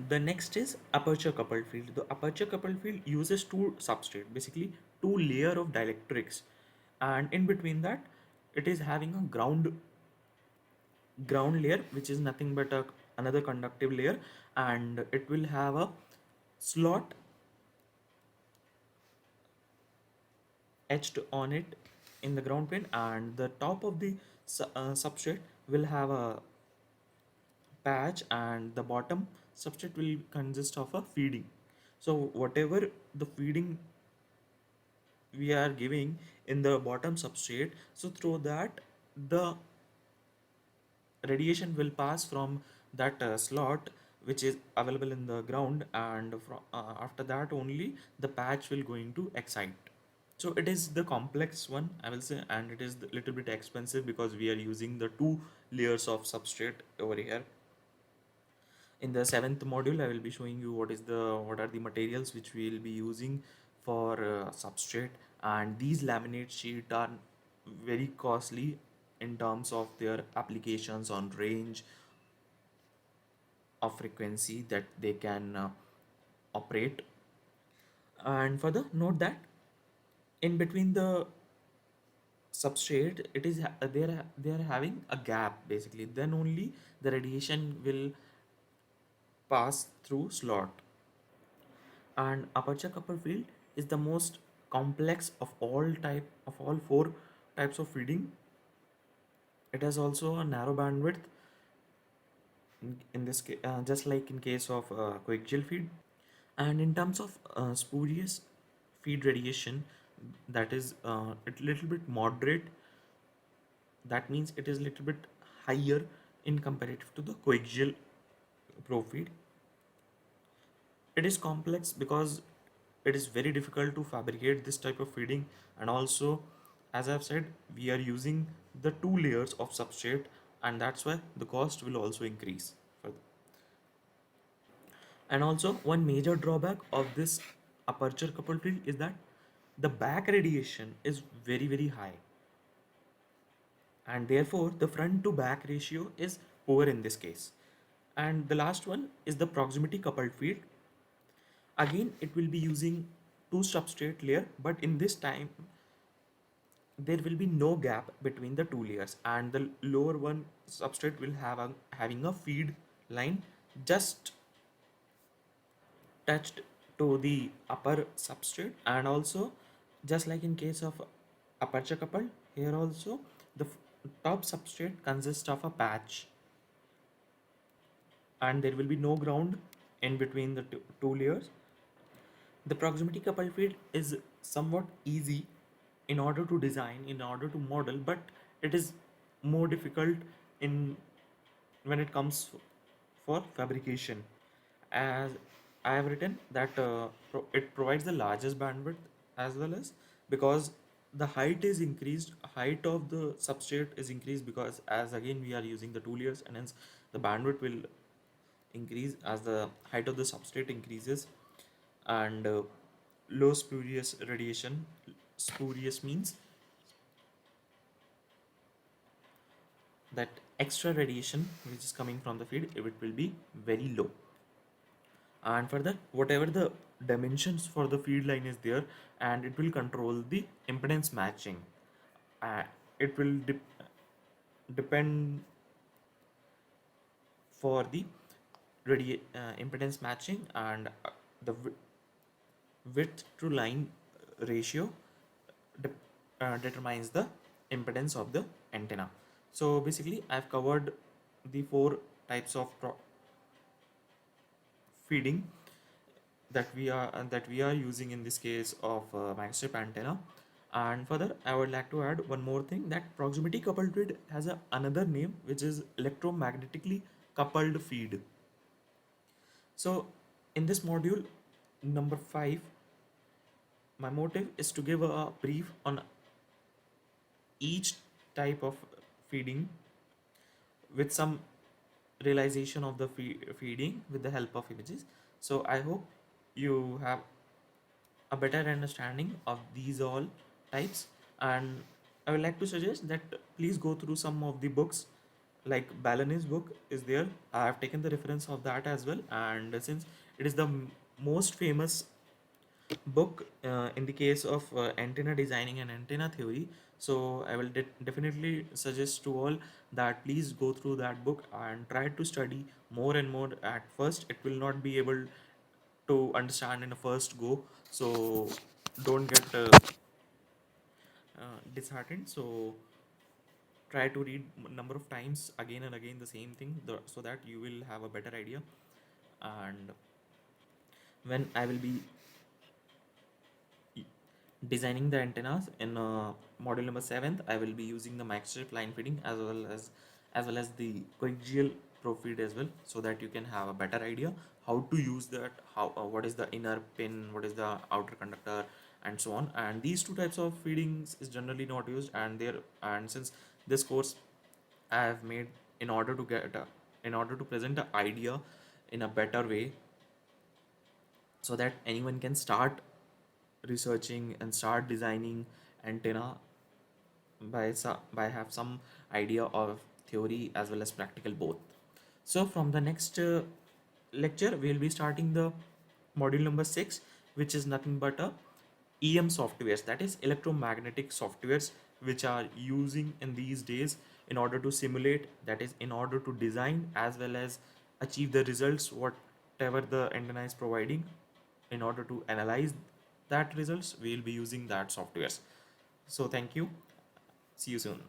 The next is aperture coupled field. The aperture coupled field uses two substrate, basically two layer of dielectrics, and in between that, it is having a ground layer, which is nothing but another conductive layer, and it will have a slot etched on it in the ground plane, and the top of the substrate will have a patch, and the bottom substrate will consist of a feeding. So whatever the feeding we are giving in the bottom substrate, so through that the radiation will pass from that slot which is available in the ground, and after that only the patch will going to excite. So it is the complex one, I will say, and it is a little bit expensive because we are using the two layers of substrate over here. In the seventh module, I will be showing you what are the materials which we will be using for substrate, and these laminate sheet are very costly in terms of their applications on range of frequency that they can operate. And further note that in between the substrate, it is they are having a gap, basically then only the radiation will pass through slot. And aperture coupled field is the most complex of all four types of feeding. It has also a narrow bandwidth in this case, just like in case of coaxial feed. And in terms of spurious feed radiation, that is a little bit moderate. That means it is a little bit higher in comparative to the coaxial profeed. It is complex because it is very difficult to fabricate this type of feeding, and also, as I've said, we are using the two layers of substrate, and that's why the cost will also increase further. And also, one major drawback of this aperture coupled field is that the back radiation is very high, and therefore the front to back ratio is poor in this case. And the last one is the proximity coupled field. Again, it will be using two substrate layer, but in this time there will be no gap between the two layers, and the lower one substrate will have having a feed line just touched to the upper substrate. And also, just like in case of aperture coupled, here also the top substrate consists of a patch, and there will be no ground in between the two layers. The proximity coupled field is somewhat easy in order to design, in order to model, but it is more difficult in when it comes for fabrication. As I have written that it provides the largest bandwidth, as well as because the height is increased, height of the substrate is increased, because as again we are using the two layers, and hence the bandwidth will increase as the height of the substrate increases. And low spurious radiation, spurious means that extra radiation which is coming from the feed, it will be very low. And further, whatever the dimensions for the feed line is there, and it will control the impedance matching. uh, it will depend for the impedance matching, and the width to line ratio de- determines the impedance of the antenna. So basically I've covered the four types of feeding that we are using in this case of microstrip antenna. And further, I would like to add one more thing, that proximity coupled feed has another name, which is electromagnetically coupled feed. So in this module number 5, my motive is to give a brief on each type of feeding with some realization of the feeding with the help of images. So I hope you have a better understanding of these all types, and I would like to suggest that please go through some of the books like Balinese book is there. I have taken the reference of that as well, and since it is the most famous book in the case of antenna designing and antenna theory, so I will definitely suggest to all that please go through that book and try to study more and more. At first it will not be able to understand in a first go, so don't get disheartened. So try to read number of times again and again the same thing, so that you will have a better idea. And when I will be designing the antennas in module number 7th, I will be using the microstrip line feeding as well as the coaxial probe feed as well, so that you can have a better idea how to use that, how what is the inner pin, what is the outer conductor, and so on. And these two types of feedings is generally not used, and since this course I have made in order to in order to present the idea in a better way, so that anyone can start researching and start designing antenna by have some idea of theory as well as practical both. So from the next lecture we'll be starting the module number 6, which is nothing but a EM softwares, that is electromagnetic softwares, which are using in these days in order to simulate, that is in order to design as well as achieve the results whatever the antenna is providing. In order to analyze that results, we'll be using that softwares. So thank you, see you soon.